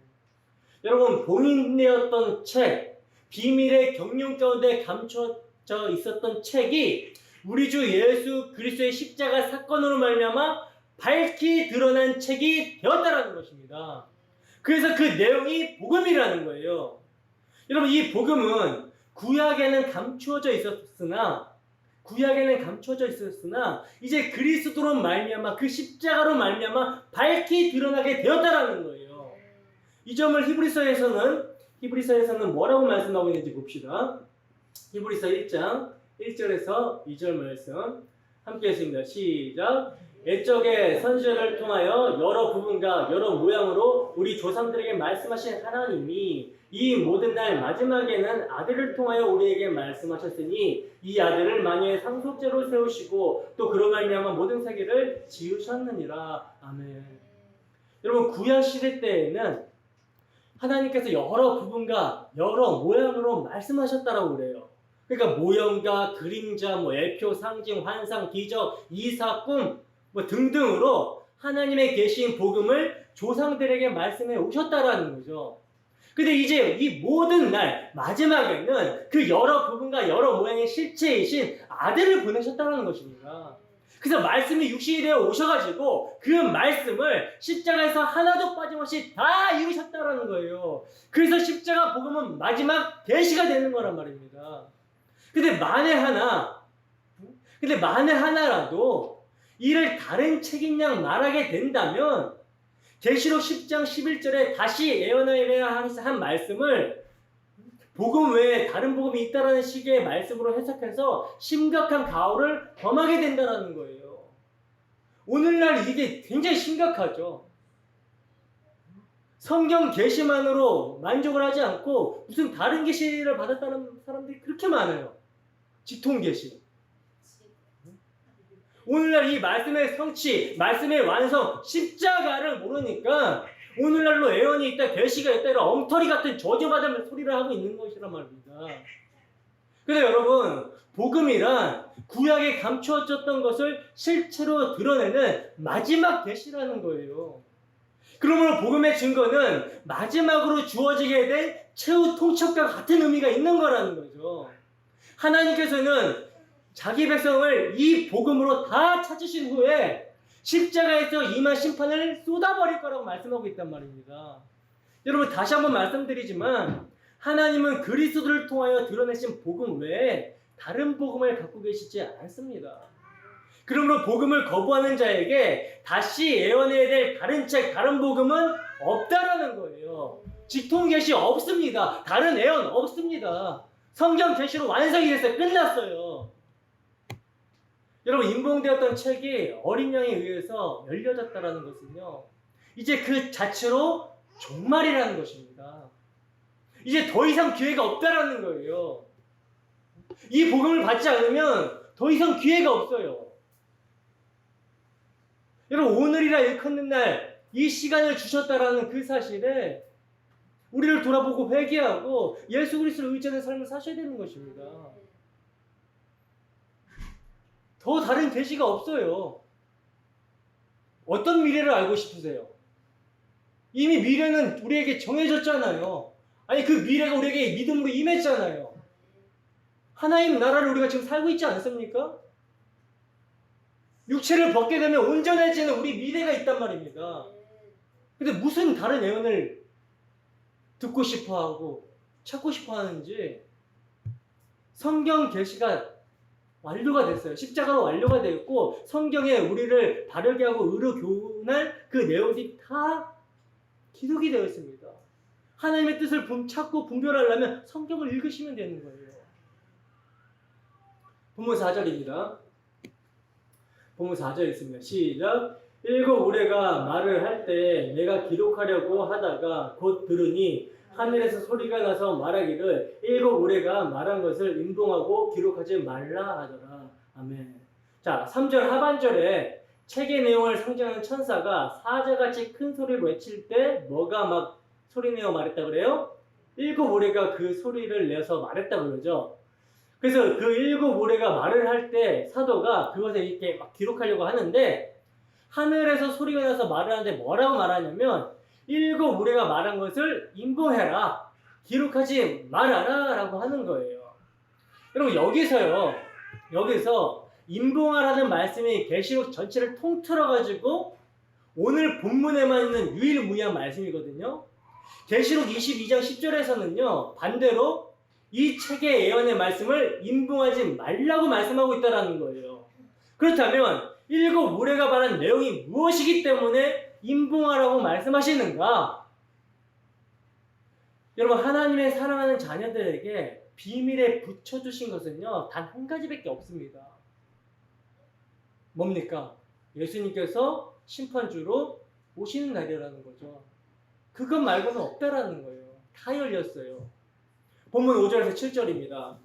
여러분 봉인되었던 책, 비밀의 경륜 가운데 감춰져 있었던 책이 우리 주 예수 그리스도의 십자가 사건으로 말미암아 밝히 드러난 책이 되었다라는 것입니다. 그래서 그 내용이 복음이라는 거예요. 여러분 이 복음은 구약에는 감추어져 있었으나 이제 그리스도로 말미암아 그 십자가로 말미암아 밝히 드러나게 되었다라는 거예요. 이 점을 히브리서에서는 뭐라고 말씀하고 있는지 봅시다. 히브리서 1장 1절에서 2절 말씀 함께 했습니다. 시작. 옛적의 선지자를 통하여 여러 부분과 여러 모양으로 우리 조상들에게 말씀하신 하나님이 이 모든 날 마지막에는 아들을 통하여 우리에게 말씀하셨으니 이 아들을 만유의 상속자로 세우시고 또 그로 말미암아 모든 세계를 지으셨느니라. 아멘. 여러분, 구약 시대 때에는 하나님께서 여러 부분과 여러 모양으로 말씀하셨다라고 그래요. 그러니까 모형과 그림자, 애표, 상징, 환상, 기적, 이사, 꿈 등등으로 하나님의 계신 복음을 조상들에게 말씀해 오셨다라는 거죠. 근데 이제 이 모든 날 마지막에는 그 여러 부분과 여러 모양의 실체이신 아들을 보내셨다는 것입니다. 그래서 말씀이 육신이 되어 오셔가지고 그 말씀을 십자가에서 하나도 빠짐없이 다 이루셨다는 거예요. 그래서 십자가 복음은 마지막 계시가 되는 거란 말입니다. 근데 만에 하나라도 이를 다른 책인 양 말하게 된다면 계시록 10장 11절에 다시 예언하여야 한 말씀을 복음 외에 다른 복음이 있다라는 식의 말씀으로 해석해서 심각한 가오를 범하게 된다는 거예요. 오늘날 이게 굉장히 심각하죠. 성경 계시만으로 만족을 하지 않고 무슨 다른 계시를 받았다는 사람들이 그렇게 많아요. 직통 계시. 오늘날 이 말씀의 성취, 말씀의 완성, 십자가를 모르니까 오늘날로 애언이 있다, 계시가 있다 이런 엉터리 같은 저주받은 소리를 하고 있는 것이란 말입니다. 그래서 여러분, 복음이란 구약에 감추어졌던 것을 실체로 드러내는 마지막 계시라는 거예요. 그러므로 복음의 증거는 마지막으로 주어지게 된 최후 통첩과 같은 의미가 있는 거라는 거죠. 하나님께서는 자기 백성을 이 복음으로 다 찾으신 후에 십자가에서 임한 심판을 쏟아버릴 거라고 말씀하고 있단 말입니다. 여러분, 다시 한번 말씀드리지만 하나님은 그리스도를 통하여 드러내신 복음 외에 다른 복음을 갖고 계시지 않습니다. 그러므로 복음을 거부하는 자에게 다시 예언해야 될 다른 책, 다른 복음은 없다라는 거예요. 직통 계시 없습니다. 다른 예언 없습니다. 성경 계시로 완성이 됐어요. 끝났어요. 여러분, 인봉되었던 책이 어린 양에 의해서 열려졌다라는 것은요, 이제 그 자체로 종말이라는 것입니다. 이제 더 이상 기회가 없다라는 거예요. 이 복음을 받지 않으면 더 이상 기회가 없어요. 여러분, 오늘이라 일컫는 날 이 시간을 주셨다라는 그 사실에 우리를 돌아보고 회개하고 예수 그리스도를 의지하는 삶을 사셔야 되는 것입니다. 더 다른 계시가 없어요. 어떤 미래를 알고 싶으세요? 이미 미래는 우리에게 정해졌잖아요. 아니, 그 미래가 우리에게 믿음으로 임했잖아요. 하나님 나라를 우리가 지금 살고 있지 않습니까? 육체를 벗게 되면 온전해지는 우리 미래가 있단 말입니다. 근데 무슨 다른 예언을 듣고 싶어하고 찾고 싶어하는지 성경 계시가 완료가 됐어요. 십자가로 완료가 되었고 성경에 우리를 바르게 하고 의로 교훈할 그 내용들이 다 기록이 되어 있습니다. 하나님의 뜻을 찾고 분별하려면 성경을 읽으시면 되는 거예요. 본문 4절입니다. 본문 4절 있습니다. 시작. 일곱 우레가 말을 할 때 내가 기록하려고 하다가 곧 들으니 하늘에서 소리가 나서 말하기를 일곱 우레가 말한 것을 인봉하고 기록하지 말라 하더라. 아멘. 자, 3절 하반절에 책의 내용을 상징하는 천사가 사자같이 큰 소리를 외칠 때 뭐가 막 소리내어 말했다 그래요? 일곱 우레가 그 소리를 내서 말했다 그러죠. 그래서 그 일곱 우레가 말을 할 때 사도가 그것을 이렇게 막 기록하려고 하는데 하늘에서 소리가 나서 말을 하는데 뭐라고 말하냐면 일곱 우레가 말한 것을 인봉해라, 기록하지 말아라 라고 하는 거예요. 여러분, 여기서 인봉하라는 말씀이 계시록 전체를 통틀어가지고 오늘 본문에만 있는 유일무이한 말씀이거든요. 계시록 22장 10절에서는요 반대로 이 책의 예언의 말씀을 인봉하지 말라고 말씀하고 있다는 거예요. 그렇다면 일곱 우레가 말한 내용이 무엇이기 때문에 인봉하라고 말씀하시는가? 여러분, 하나님의 사랑하는 자녀들에게 비밀에 붙여두신 것은요, 단 한 가지밖에 없습니다. 뭡니까? 예수님께서 심판주로 오시는 날이라는 거죠. 그것 말고는 없다라는 거예요. 다 열렸어요. 본문 5절에서 7절입니다.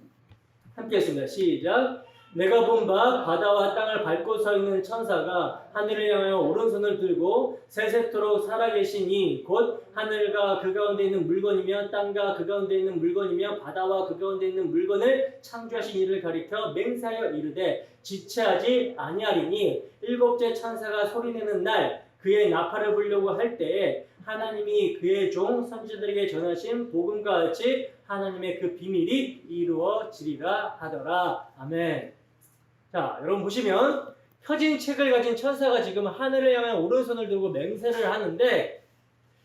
함께 했습니다. 시작. 내가 본 바 바다와 땅을 밟고 서 있는 천사가 하늘을 향하여 오른손을 들고 세세토록 살아계시니 곧 하늘과 그 가운데 있는 물건이며 땅과 그 가운데 있는 물건이며 바다와 그 가운데 있는 물건을 창조하신 이를 가리켜 맹세하여 이르되 지체하지 아니하리니 일곱째 천사가 소리내는 날 그의 나팔을 불려고 할 때에 하나님이 그의 종 선지자들에게 전하신 복음과 같이 하나님의 그 비밀이 이루어지리라 하더라. 아멘. 자, 여러분 보시면 펴진 책을 가진 천사가 지금 하늘을 향해 오른손을 들고 맹세를 하는데,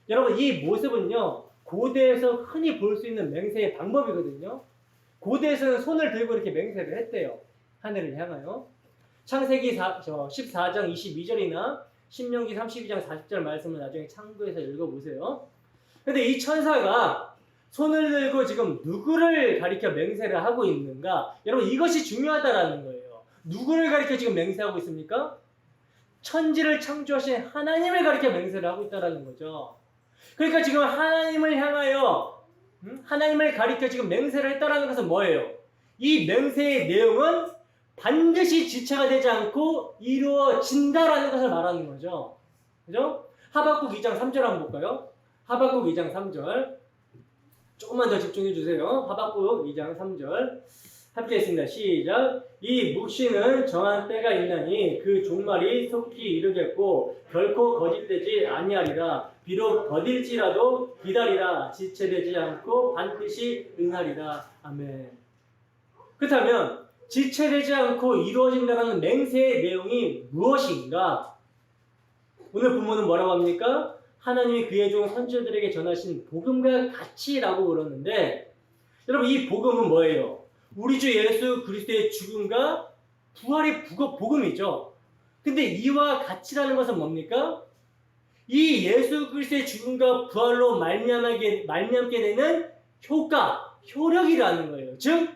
여러분 이 모습은요, 고대에서 흔히 볼 수 있는 맹세의 방법이거든요. 고대에서는 손을 들고 이렇게 맹세를 했대요. 하늘을 향하여. 창세기 14장 22절이나 신명기 32장 40절 말씀을 나중에 참고해서 읽어보세요. 근데 이 천사가 손을 들고 지금 누구를 가리켜 맹세를 하고 있는가? 여러분 이것이 중요하다라는 거예요. 누구를 가리켜 지금 맹세하고 있습니까? 천지를 창조하신 하나님을 가리켜 맹세를 하고 있다라는 거죠. 그러니까 지금 하나님을 향하여 하나님을 가리켜 지금 맹세를 했다라는 것은 뭐예요? 이 맹세의 내용은 반드시 지체가 되지 않고 이루어진다라는 것을 말하는 거죠. 그죠? 하박국 2장 3절 한번 볼까요? 하박국 2장 3절. 조금만 더 집중해 주세요. 하박국 2장 3절. 함께 했습니다. 시작. 이 묵시는 정한 때가 있나니 그 종말이 속히 이르겠고 결코 거짓되지 아니하리라. 비록 더딜지라도 기다리라. 지체되지 않고 반드시 응하리라. 아멘. 그렇다면 지체되지 않고 이루어진다는 맹세의 내용이 무엇인가? 오늘 본문은 뭐라고 합니까? 하나님이 그의 종 선지자들에게 전하신 복음과 같이라고 그러는데, 여러분 이 복음은 뭐예요? 우리 주 예수 그리스도의 죽음과 부활의 복음이죠. 근데 이와 같이라는 것은 뭡니까? 이 예수 그리스도의 죽음과 부활로 말미암게 되는 효과, 효력이라는 거예요. 즉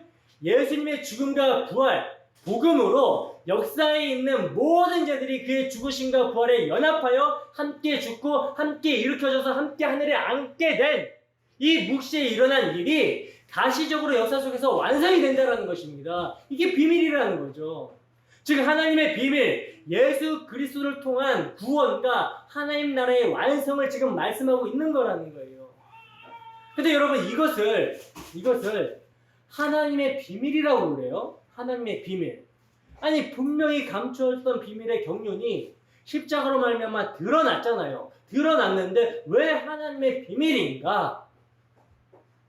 예수님의 죽음과 부활, 복음으로 역사에 있는 모든 자들이 그의 죽으심과 부활에 연합하여 함께 죽고 함께 일으켜져서 함께 하늘에 앉게 된 이 묵시에 일어난 일이 가시적으로 역사 속에서 완성이 된다는 것입니다. 이게 비밀이라는 거죠. 즉 하나님의 비밀, 예수 그리스도를 통한 구원과 하나님 나라의 완성을 지금 말씀하고 있는 거라는 거예요. 근데 여러분 이것을 하나님의 비밀이라고 그래요. 하나님의 비밀. 아니 분명히 감추었던 비밀의 경륜이 십자가로 말미암아 드러났잖아요. 드러났는데 왜 하나님의 비밀인가?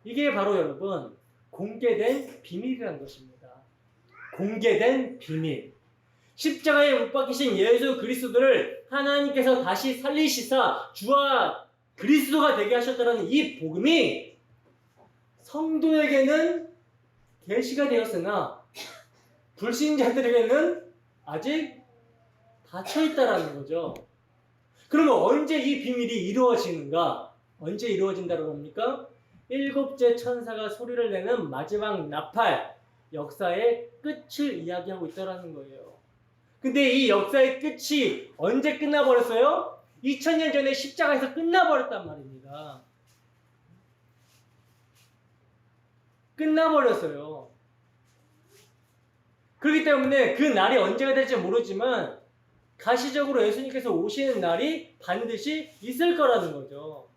이게 바로 여러분 공개된 비밀이라는 것입니다. 공개된 비밀. 십자가에 못 박히신 예수 그리스도를 하나님께서 다시 살리시사 주와 그리스도가 되게 하셨다는 이 복음이 성도에게는 계시가 되었으나 불신자들에게는 아직 닫혀있다라는 거죠. 그러면 언제 이 비밀이 이루어지는가? 언제 이루어진다고 합니까? 일곱째 천사가 소리를 내는 마지막 나팔, 역사의 끝을 이야기하고 있다는 거예요. 근데 이 역사의 끝이 언제 끝나버렸어요? 2000년 전에 십자가에서 끝나버렸단 말입니다. 끝나버렸어요. 그렇기 때문에 그 날이 언제가 될지 모르지만 가시적으로 예수님께서 오시는 날이 반드시 있을 거라는 거죠.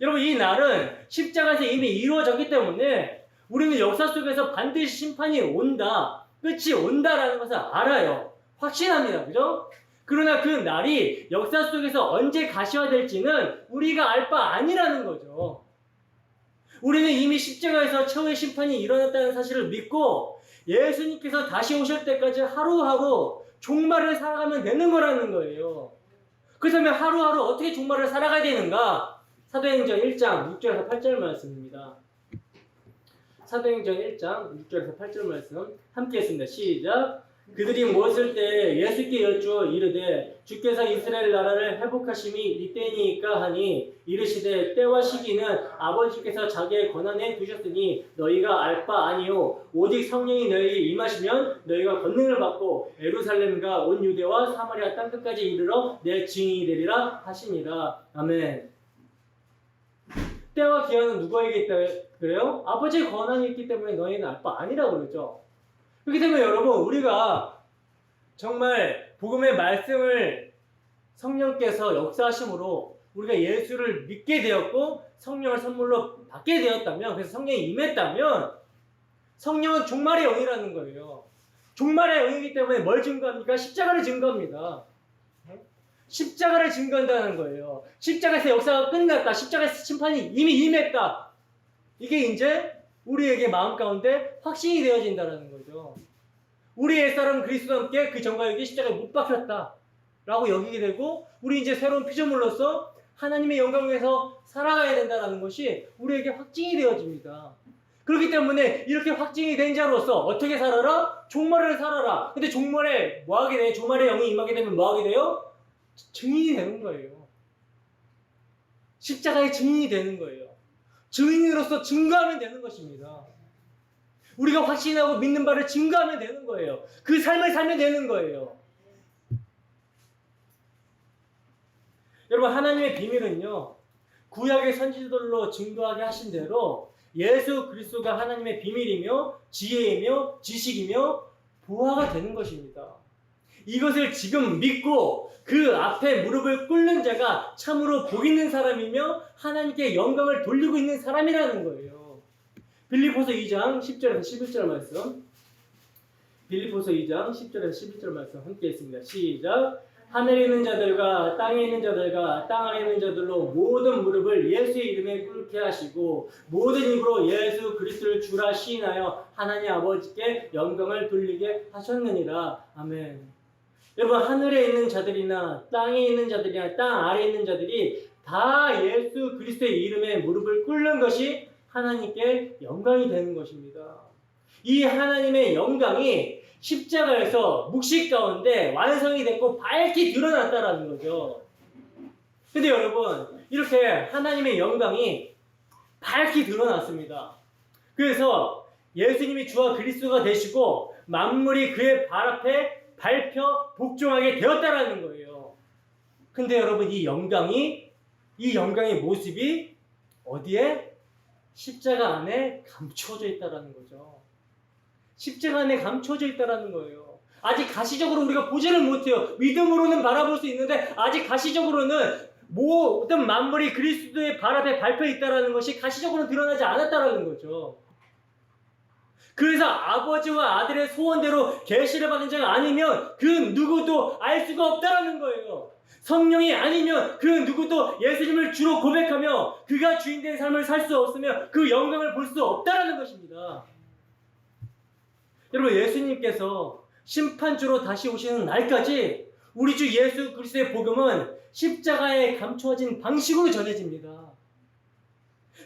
여러분 이 날은 십자가에서 이미 이루어졌기 때문에 우리는 역사 속에서 반드시 심판이 온다, 끝이 온다라는 것을 알아요. 확신합니다. 그죠? 그러나 그 날이 역사 속에서 언제 가시화될지는 우리가 알 바 아니라는 거죠. 우리는 이미 십자가에서 최후의 심판이 일어났다는 사실을 믿고 예수님께서 다시 오실 때까지 하루하루 종말을 살아가면 되는 거라는 거예요. 그렇다면 하루하루 어떻게 종말을 살아가야 되는가? 사도행전 1장 6절에서 8절 말씀입니다. 사도행전 1장 6절에서 8절 말씀 함께 했습니다. 시작. 그들이 모였을 때 예수께 여쭈어 이르되 주께서 이스라엘 나라를 회복하심이 이때니까 하니 이르시되 때와 시기는 아버지께서 자기의 권한에 두셨으니 너희가 알 바 아니요 오직 성령이 너희에게 임하시면 너희가 권능을 받고 예루살렘과 온 유대와 사마리아 땅끝까지 이르러 내 증인이 되리라 하시니라. 아멘. 때와 기한은 누구에게 있다 그래요? 아버지의 권한이 있기 때문에 너희는 알 바 아니라고 그러죠. 그렇기 때문에 여러분, 우리가 정말 복음의 말씀을 성령께서 역사하심으로 우리가 예수를 믿게 되었고 성령을 선물로 받게 되었다면, 그래서 성령이 임했다면 성령은 종말의 영이라는 거예요. 종말의 영이기 때문에 뭘 증거합니까? 십자가를 증거합니다. 십자가를 증거한다는 거예요. 십자가에서 역사가 끝났다. 십자가에서 심판이 이미 임했다. 이게 이제 우리에게 마음 가운데 확신이 되어진다는 거죠. 우리 옛사람 그리스도와 함께 그 전과 여기 십자가에 못 박혔다 라고 여기게 되고, 우리 이제 새로운 피조물로서 하나님의 영광 위에서 살아가야 된다는 것이 우리에게 확증이 되어집니다. 그렇기 때문에 이렇게 확증이 된 자로서 어떻게 살아라? 종말을 살아라. 근데 종말에 뭐 하게 돼요? 종말의 영이 임하게 되면 뭐 하게 돼요? 증인이 되는 거예요. 십자가의 증인이 되는 거예요. 증인으로서 증거하면 되는 것입니다. 우리가 확신하고 믿는 바를 증거하면 되는 거예요. 그 삶을 살면 되는 거예요. 여러분, 하나님의 비밀은요, 구약의 선지자들로 증거하게 하신 대로 예수 그리스도가 하나님의 비밀이며 지혜이며 지식이며 보화가 되는 것입니다. 이것을 지금 믿고 그 앞에 무릎을 꿇는 자가 참으로 복 있는 사람이며 하나님께 영광을 돌리고 있는 사람이라는 거예요. 빌립보서 2장 10절에서 11절 말씀. 빌립보서 2장 10절에서 11절 말씀 함께 있습니다. 시작. 하늘에 있는 자들과 땅에 있는 자들과 땅 아래 있는 자들로 모든 무릎을 예수의 이름에 꿇게 하시고 모든 입으로 예수 그리스도를 주라 시인하여 하나님 아버지께 영광을 돌리게 하셨느니라. 아멘. 여러분, 하늘에 있는 자들이나 땅에 있는 자들이나 땅 아래에 있는 자들이 다 예수 그리스도의 이름에 무릎을 꿇는 것이 하나님께 영광이 되는 것입니다. 이 하나님의 영광이 십자가에서 묵시 가운데 완성이 됐고 밝게 드러났다라는 거죠. 근데 여러분, 이렇게 하나님의 영광이 밝게 드러났습니다. 그래서 예수님이 주와 그리스도가 되시고 만물이 그의 발 앞에 밟혀 복종하게 되었다라는 거예요. 근데 여러분, 이 영광의 모습이 어디에? 십자가 안에 감춰져 있다라는 거죠. 십자가 안에 감춰져 있다라는 거예요. 아직 가시적으로 우리가 보지를 못해요. 믿음으로는 바라볼 수 있는데 아직 가시적으로는 모든 만물이 그리스도의 발 앞에 밟혀 있다라는 것이 가시적으로 드러나지 않았다라는 거죠. 그래서 아버지와 아들의 소원대로 계시를 받은 자가 아니면 그 누구도 알 수가 없다라는 거예요. 성령이 아니면 그 누구도 예수님을 주로 고백하며 그가 주인된 삶을 살 수 없으며 그 영광을 볼 수 없다라는 것입니다. 여러분, 예수님께서 심판주로 다시 오시는 날까지 우리 주 예수 그리스도의 복음은 십자가에 감추어진 방식으로 전해집니다.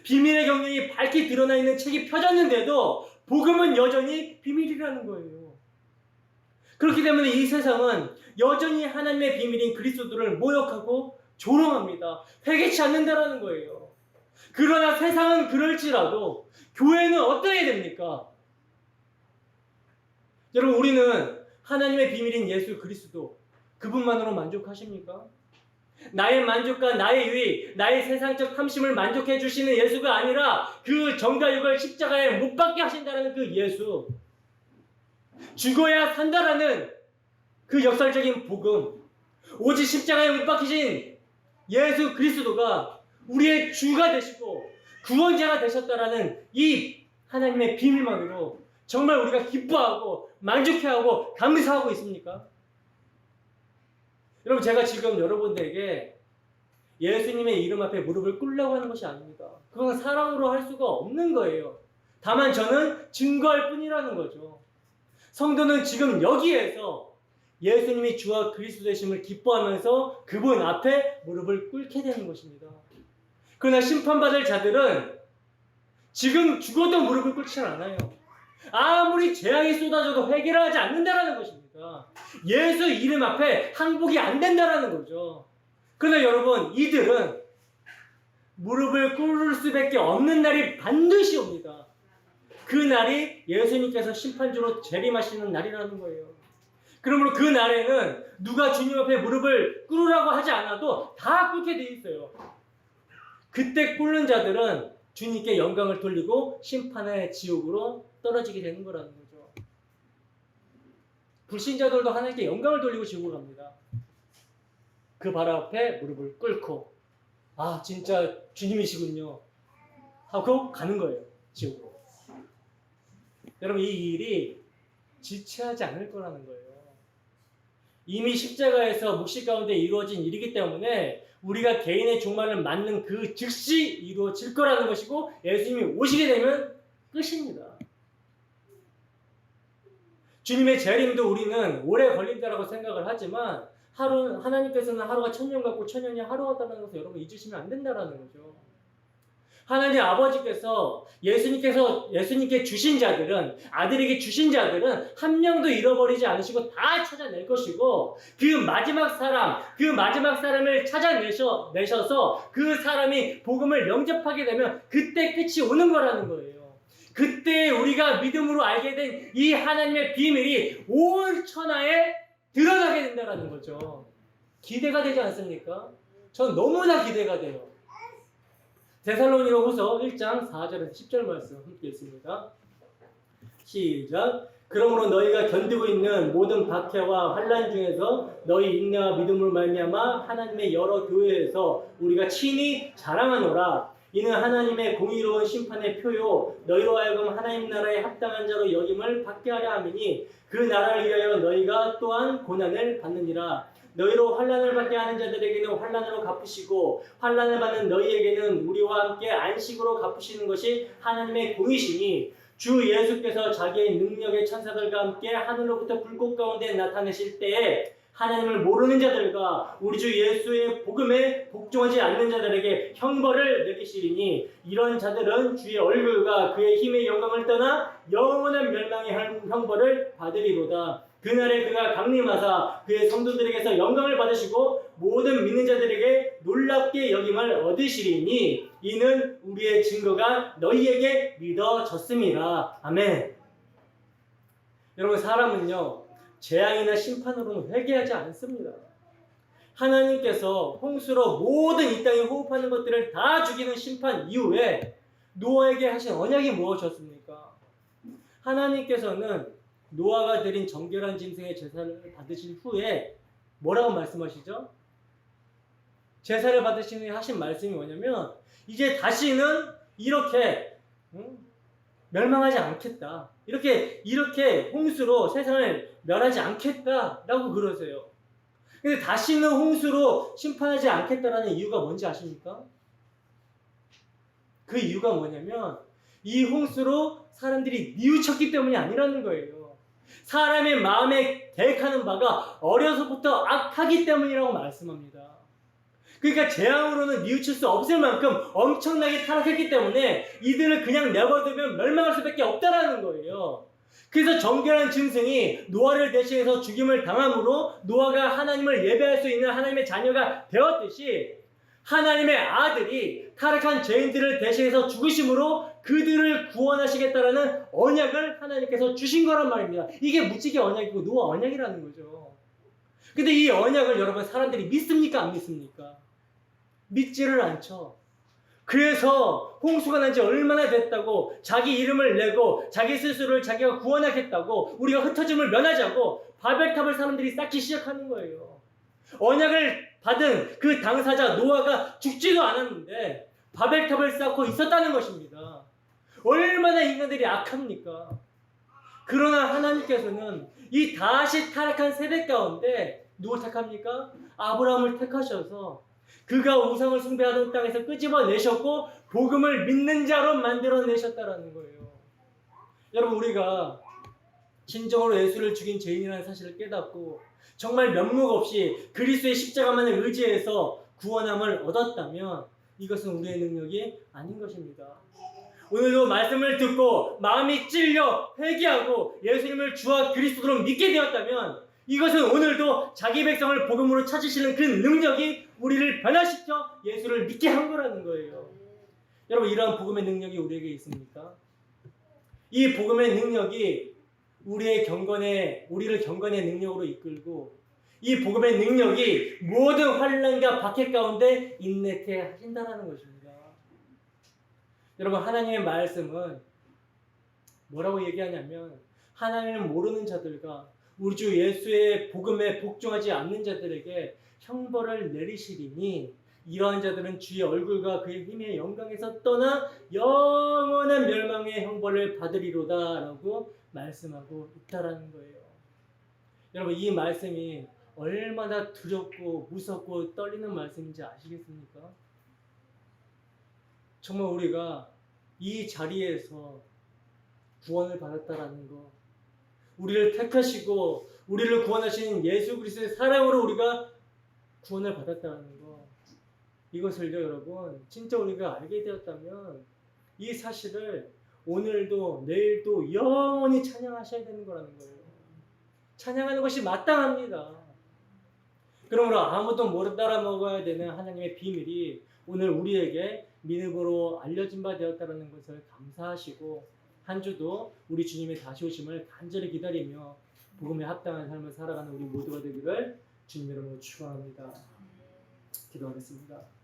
비밀의 경륜이 밝게 드러나 있는 책이 펴졌는데도 복음은 여전히 비밀이라는 거예요. 그렇기 때문에 이 세상은 여전히 하나님의 비밀인 그리스도를 모욕하고 조롱합니다. 회개치 않는다라는 거예요. 그러나 세상은 그럴지라도 교회는 어떻게 됩니까? 여러분, 우리는 하나님의 비밀인 예수 그리스도 그분만으로 만족하십니까? 나의 만족과 나의 유익, 나의 세상적 탐심을 만족해 주시는 예수가 아니라 그 정과 육을 십자가에 못 박게 하신다는 그 예수, 죽어야 산다라는 그 역설적인 복음, 오직 십자가에 못 박히신 예수 그리스도가 우리의 주가 되시고 구원자가 되셨다라는 이 하나님의 비밀만으로 정말 우리가 기뻐하고 만족해하고 감사하고 있습니까? 여러분, 제가 지금 여러분들에게 예수님의 이름 앞에 무릎을 꿇으려고 하는 것이 아닙니다. 그건 사랑으로 할 수가 없는 거예요. 다만 저는 증거할 뿐이라는 거죠. 성도는 지금 여기에서 예수님이 주와 그리스도 되심을 기뻐하면서 그분 앞에 무릎을 꿇게 되는 것입니다. 그러나 심판받을 자들은 지금 죽어도 무릎을 꿇지 않아요. 아무리 재앙이 쏟아져도 회개를 하지 않는다는 것입니다. 것입니다. 예수 이름 앞에 항복이 안 된다라는 거죠. 그러나 여러분, 이들은 무릎을 꿇을 수밖에 없는 날이 반드시 옵니다. 그 날이 예수님께서 심판주로 재림하시는 날이라는 거예요. 그러므로 그 날에는 누가 주님 앞에 무릎을 꿇으라고 하지 않아도 다 꿇게 돼 있어요. 그때 꿇는 자들은 주님께 영광을 돌리고 심판의 지옥으로 떨어지게 되는 거라는 거죠. 불신자들도 하나님께 영광을 돌리고 지옥으로 갑니다. 그 발 앞에 무릎을 꿇고 아 진짜 주님이시군요 하고 가는 거예요. 지옥으로. 여러분, 이 일이 지체하지 않을 거라는 거예요. 이미 십자가에서 묵시 가운데 이루어진 일이기 때문에 우리가 개인의 종말을 맞는 그 즉시 이루어질 거라는 것이고, 예수님이 오시게 되면 끝입니다. 주님의 재림도 우리는 오래 걸린다라고 생각을 하지만 하나님께서는 하루가 1000년 같고 1000년이 하루 같다는 것을 여러분 잊으시면 안 된다라는 거죠. 하나님 아버지께서 예수님께 주신 자들은, 아들에게 주신 자들은 한 명도 잃어버리지 않으시고 다 찾아낼 것이고, 그 마지막 사람을 찾아내셔서 그 사람이 복음을 영접하게 되면 그때 끝이 오는 거라는 거예요. 그때 우리가 믿음으로 알게 된 이 하나님의 비밀이 온 천하에 드러나게 된다는 거죠. 기대가 되지 않습니까? 전 너무나 기대가 돼요. 데살로니가후서 1장 4절에서 10절 말씀 함께 읽습니다. 시작. 그러므로 너희가 견디고 있는 모든 박해와 환난 중에서 너희 인내와 믿음으로 말미암아 하나님의 여러 교회에서 우리가 친히 자랑하노라. 이는 하나님의 공의로운 심판의 표요 너희로 하여금 하나님 나라에 합당한 자로 여김을 받게 하려 함이니 그 나라를 위하여 너희가 또한 고난을 받느니라. 너희로 환난을 받게 하는 자들에게는 환난으로 갚으시고 환난을 받는 너희에게는 우리와 함께 안식으로 갚으시는 것이 하나님의 공이시니, 주 예수께서 자기의 능력의 천사들과 함께 하늘로부터 불꽃 가운데 나타내실 때에 하나님을 모르는 자들과 우리 주 예수의 복음에 복종하지 않는 자들에게 형벌을 내리시리니, 이런 자들은 주의 얼굴과 그의 힘의 영광을 떠나 영원한 멸망의 형벌을 받으리로다. 그날에 그가 강림하사 그의 성도들에게서 영광을 받으시고 모든 믿는 자들에게 놀랍게 여김을 얻으시리니, 이는 우리의 증거가 너희에게 믿어졌습니다. 아멘. 여러분, 사람은요 재앙이나 심판으로는 회개하지 않습니다. 하나님께서 홍수로 모든 이 땅에 호흡하는 것들을 다 죽이는 심판 이후에 노아에게 하신 언약이 무엇이었습니까? 하나님께서는 노아가 드린 정결한 짐승의 제사를 받으신 후에 뭐라고 말씀하시죠? 제사를 받으신 후에 하신 말씀이 뭐냐면, 이제 다시는 이렇게 멸망하지 않겠다. 이렇게 홍수로 세상을 멸하지 않겠다라고 그러세요. 근데 다시는 홍수로 심판하지 않겠다라는 이유가 뭔지 아십니까? 그 이유가 뭐냐면, 이 홍수로 사람들이 뉘우쳤기 때문이 아니라는 거예요. 사람의 마음에 계획하는 바가 어려서부터 악하기 때문이라고 말씀합니다. 그러니까 재앙으로는 뉘우칠 수 없을 만큼 엄청나게 타락했기 때문에 이들을 그냥 내버려두면 멸망할 수밖에 없다라는 거예요. 그래서 정결한 짐승이 노아를 대신해서 죽임을 당함으로 노아가 하나님을 예배할 수 있는 하나님의 자녀가 되었듯이, 하나님의 아들이 타락한 죄인들을 대신해서 죽으심으로 그들을 구원하시겠다라는 언약을 하나님께서 주신 거란 말입니다. 이게 무지개 언약이고 노아 언약이라는 거죠. 근데 이 언약을 여러분 사람들이 믿습니까? 안 믿습니까? 믿지를 않죠. 그래서 홍수가 난 지 얼마나 됐다고 자기 이름을 내고 자기 스스로를 자기가 구원하겠다고, 우리가 흩어짐을 면하자고 바벨탑을 사람들이 쌓기 시작하는 거예요. 언약을 받은 그 당사자 노아가 죽지도 않았는데 바벨탑을 쌓고 있었다는 것입니다. 얼마나 인간들이 악합니까? 그러나 하나님께서는 이 다시 타락한 세대 가운데 누굴 택합니까? 아브라함을 택하셔서 그가 우상을 숭배하던 땅에서 끄집어내셨고 복음을 믿는 자로 만들어내셨다라는 거예요. 여러분, 우리가 진정으로 예수를 죽인 죄인이라는 사실을 깨닫고 정말 면목 없이 그리스도의 십자가만을 의지해서 구원함을 얻었다면 이것은 우리의 능력이 아닌 것입니다. 오늘도 말씀을 듣고 마음이 찔려 회개하고 예수님을 주와 그리스도로 믿게 되었다면 이것은 오늘도 자기 백성을 복음으로 찾으시는 그 능력이 우리를 변화시켜 예수를 믿게 한 거라는 거예요. 여러분, 이러한 복음의 능력이 우리에게 있습니까? 이 복음의 능력이 우리를 경건의 능력으로 이끌고, 이 복음의 능력이 모든 환난과 박해 가운데 인내케 하신다는 것입니다. 여러분, 하나님의 말씀은 뭐라고 얘기하냐면, 하나님을 모르는 자들과 우리 주 예수의 복음에 복종하지 않는 자들에게 형벌을 내리시리니 이러한 자들은 주의 얼굴과 그의 힘의 영광에서 떠나 영원한 멸망의 형벌을 받으리로다 라고 말씀하고 있다라는 거예요. 여러분, 이 말씀이 얼마나 두렵고 무섭고 떨리는 말씀인지 아시겠습니까? 정말 우리가 이 자리에서 구원을 받았다라는 거, 우리를 택하시고 우리를 구원하신 예수 그리스도의 사랑으로 우리가 구원을 받았다는 거, 이것을요 여러분, 진짜 우리가 알게 되었다면 이 사실을 오늘도 내일도 영원히 찬양하셔야 되는 거라는 거예요. 찬양하는 것이 마땅합니다. 그러므로 아무도 못 따라먹어야 되는 하나님의 비밀이 오늘 우리에게 믿음으로 알려진 바 되었다는 것을 감사하시고, 한 주도 우리 주님의 다시 오심을 간절히 기다리며 복음에 합당한 삶을 살아가는 우리 모두가 되기를 주님 이름으로 축원합니다. 기도하겠습니다.